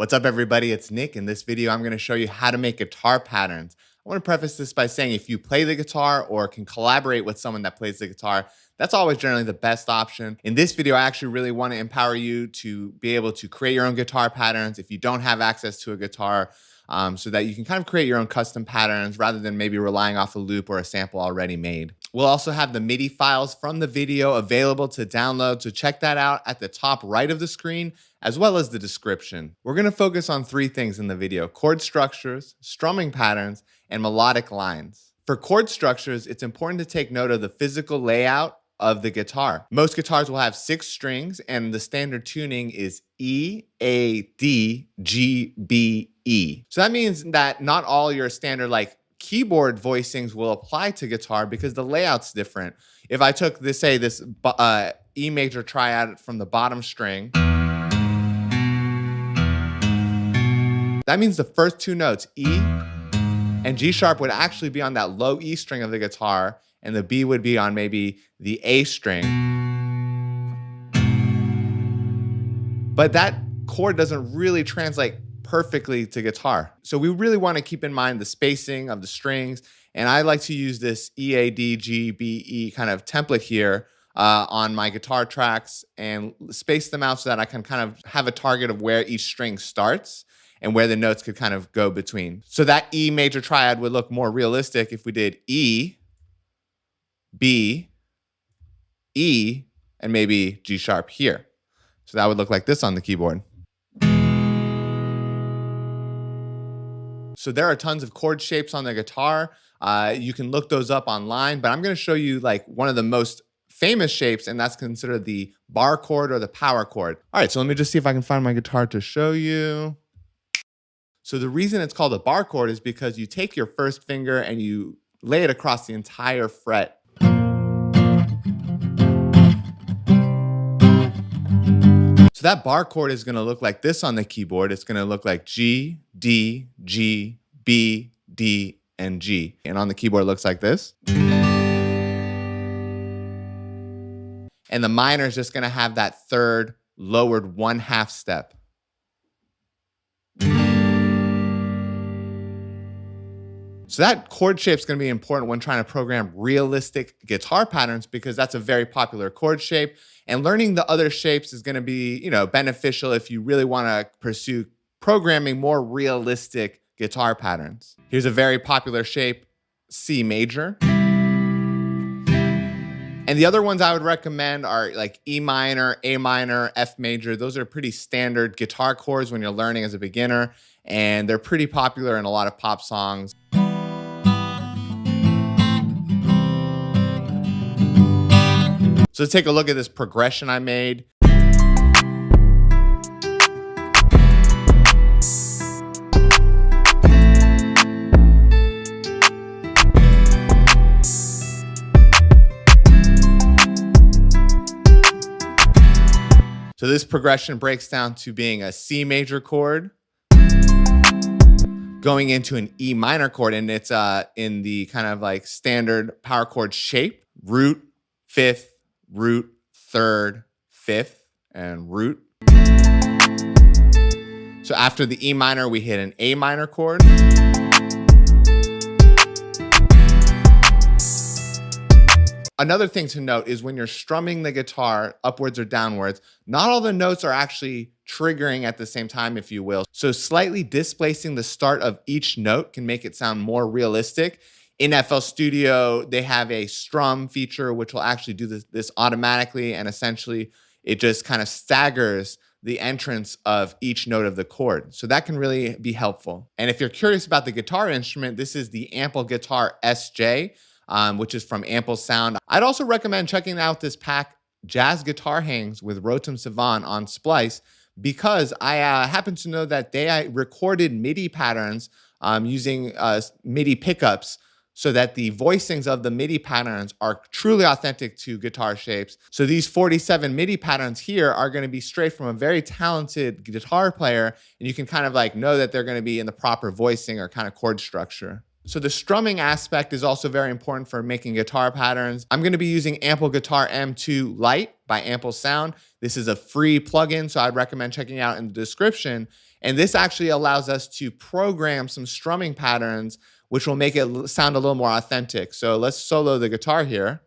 What's up, everybody? It's Nick. In this video, I'm going to show you how to make guitar patterns. I want to preface this by saying if you play the guitar or can collaborate with someone that plays the guitar, that's always generally the best option. In this video, I actually really want to empower you to be able to create your own guitar patterns if you don't have access to a guitar, so that you can kind of create your own custom patterns rather than maybe relying off a loop or a sample already made. We'll also have the MIDI files from the video available to download, so check that out at the top right of the screen, as well as the description. We're going to focus on three things in the video: chord structures, strumming patterns, and melodic lines. For chord structures, it's important to take note of the physical layout of the guitar. Most guitars will have 6 strings, and the standard tuning is E, A, D, G, B, E. So that means that not all your standard keyboard voicings will apply to guitar because the layout's different. If I took this E major triad from the bottom string, that means the first 2 notes, E and G sharp, would actually be on that low E string of the guitar, and the B would be on maybe the A string. But that chord doesn't really translate perfectly to guitar. So we really want to keep in mind the spacing of the strings. And I like to use this E, A, D, G, B, E kind of template here on my guitar tracks and space them out so that I can kind of have a target of where each string starts and where the notes could kind of go between. So that E major triad would look more realistic if we did E, B, E, and maybe G sharp here. So that would look like this on the keyboard. So there are tons of chord shapes on the guitar. You can look those up online, but I'm going to show you one of the most famous shapes, and that's considered the bar chord or the power chord. All right, so let me just see if I can find my guitar to show you. So the reason it's called a bar chord is because you take your first finger and you lay it across the entire fret. So that bar chord is going to look like this on the keyboard. It's going to look like G, D, G, B, D, and G. And on the keyboard, it looks like this. And the minor is just going to have that third lowered 1/2 step. So that chord shape is going to be important when trying to program realistic guitar patterns, because that's a very popular chord shape. And learning the other shapes is going to be, beneficial if you really want to pursue programming more realistic guitar patterns. Here's a very popular shape, C major. And the other ones I would recommend are like E minor, A minor, F major. Those are pretty standard guitar chords when you're learning as a beginner, and they're pretty popular in a lot of pop songs. So let's take a look at this progression I made. So this progression breaks down to being a C major chord, going into an E minor chord, and it's in the kind of standard power chord shape: root, 5th, root, 3rd, 5th, and root. So after the E minor, we hit an A minor chord. Another thing to note is when you're strumming the guitar upwards or downwards, not all the notes are actually triggering at the same time, if you will. So slightly displacing the start of each note can make it sound more realistic. In FL Studio, they have a strum feature which will actually do this automatically, and essentially it just kind of staggers the entrance of each note of the chord. So that can really be helpful. And if you're curious about the guitar instrument, this is the Ample Guitar SJ, which is from Ample Sound. I'd also recommend checking out this pack, Jazz Guitar Hangs with Rotem Sivan과 on Splice, because I happen to know that they recorded MIDI patterns using MIDI pickups, so that the voicings of the MIDI patterns are truly authentic to guitar shapes. So these 47 MIDI patterns here are going to be straight from a very talented guitar player, and you can kind of know that they're going to be in the proper voicing or kind of chord structure. So the strumming aspect is also very important for making guitar patterns. I'm going to be using Ample Guitar M2 Lite by Ample Sound. This is a free plugin, so I'd recommend checking it out in the description. And this actually allows us to program some strumming patterns, which will make it sound a little more authentic. So let's solo the guitar here.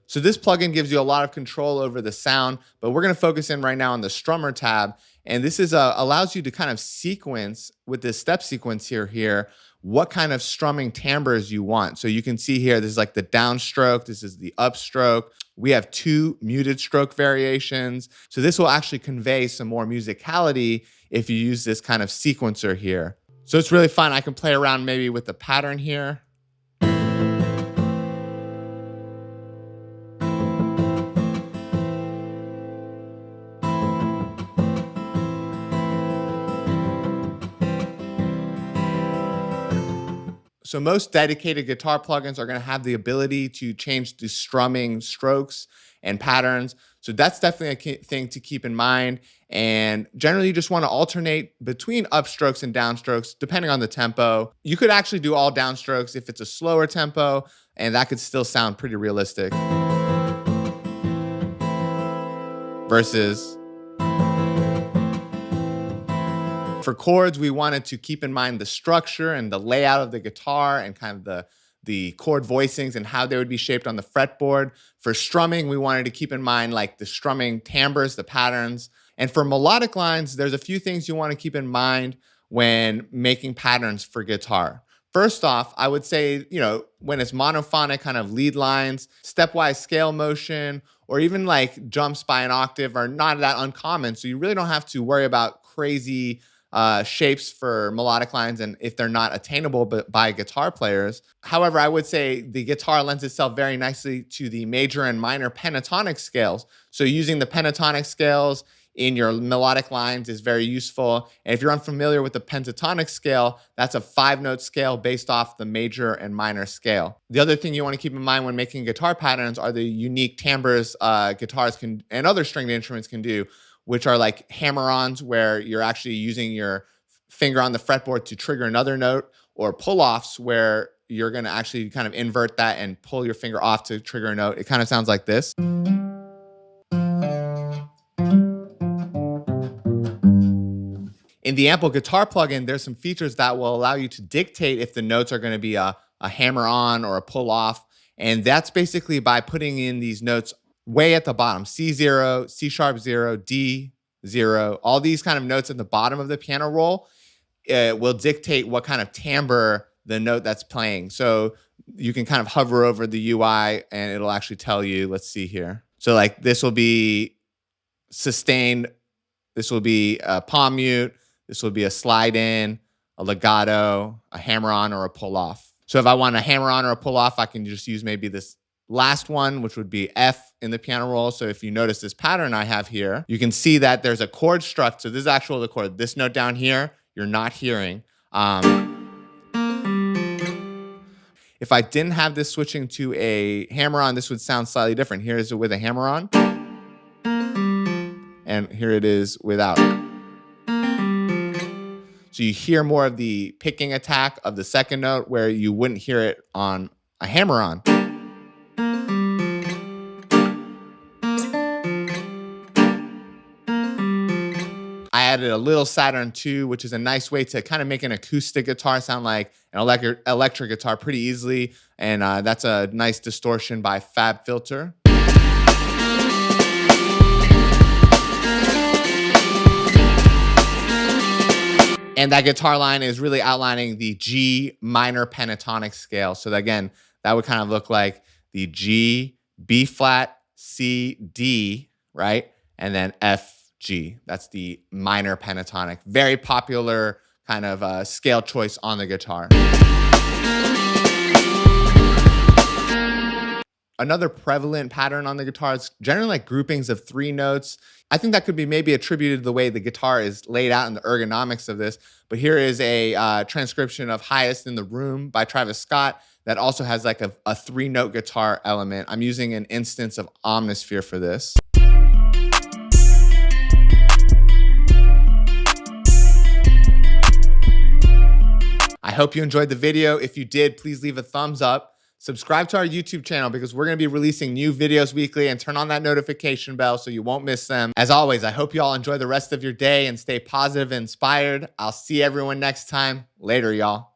So this plugin gives you a lot of control over the sound, but we're going to focus in right now on the strummer tab. And this is allows you to kind of sequence with this step sequence here, what kind of strumming timbres you want. So you can see here, this is like the downstroke. This is the upstroke. We have 2 muted stroke variations. So this will actually convey some more musicality if you use this kind of sequencer here. So it's really fun. I can play around maybe with the pattern here. So most dedicated guitar plugins are going to have the ability to change the strumming strokes and patterns. So that's definitely a thing to keep in mind. And generally you just want to alternate between upstrokes and downstrokes depending on the tempo. You could actually do all downstrokes if it's a slower tempo, and that could still sound pretty realistic. Versus for chords, we wanted to keep in mind the structure and the layout of the guitar and kind of the chord voicings and how they would be shaped on the fretboard. For strumming, we wanted to keep in mind like the strumming timbres, the patterns. And for melodic lines, there's a few things you want to keep in mind when making patterns for guitar. First off, I would say, when it's monophonic kind of lead lines, stepwise scale motion, or even like jumps by an octave are not that uncommon. So you really don't have to worry about crazy shapes for melodic lines and if they're not attainable by guitar players. However, I would say the guitar lends itself very nicely to the major and minor pentatonic scales. So using the pentatonic scales in your melodic lines is very useful. And if you're unfamiliar with the pentatonic scale, that's a 5-note scale based off the major and minor scale. The other thing you want to keep in mind when making guitar patterns are the unique timbres guitars can and other stringed instruments can do, which are like hammer-ons where you're actually using your finger on the fretboard to trigger another note, or pull-offs where you're going to actually kind of invert that and pull your finger off to trigger a note. It kind of sounds like this. In the Ample Guitar plugin, there's some features that will allow you to dictate if the notes are going to be a hammer-on or a pull-off. And that's basically by putting in these notes way at the bottom, C0, C sharp 0, D0, all these kind of notes at the bottom of the piano roll will dictate what kind of timbre the note that's playing. So you can kind of hover over the UI and it'll actually tell you, let's see here. So like this will be sustained, this will be a palm mute, this will be a slide in, a legato, a hammer on, or a pull off. So if I want a hammer on or a pull off, I can just use maybe this last one, which would be F in the piano roll. So if you notice this pattern I have here, you can see that there's a chord struct. So this is actually the chord. This note down here, you're not hearing. If I didn't have this switching to a hammer-on, this would sound slightly different. Here is it with a hammer-on, and here it is without. So you hear more of the picking attack of the second note where you wouldn't hear it on a hammer-on. I added a little Saturn II, which is a nice way to kind of make an acoustic guitar sound like an electric guitar pretty easily. And that's a nice distortion by Fab Filter. And that guitar line is really outlining the G minor pentatonic scale. So again, that would kind of look like the G, B flat, C, D, right? And then F, G. That's the minor pentatonic. Very popular kind of scale choice on the guitar. Another prevalent pattern on the guitar is generally like groupings of 3 notes. I think that could be maybe attributed to the way the guitar is laid out and the ergonomics of this. But here is a transcription of Highest in the Room by Travis Scott that also has like a 3-note guitar element. I'm using an instance of Omnisphere for this. hope you enjoyed the video. If you did, please leave a thumbs up. Subscribe to our YouTube channel because we're going to be releasing new videos weekly, and turn on that notification bell so you won't miss them. As always, I hope you all enjoy the rest of your day and stay positive and inspired. I'll see everyone next time. Later, y'all.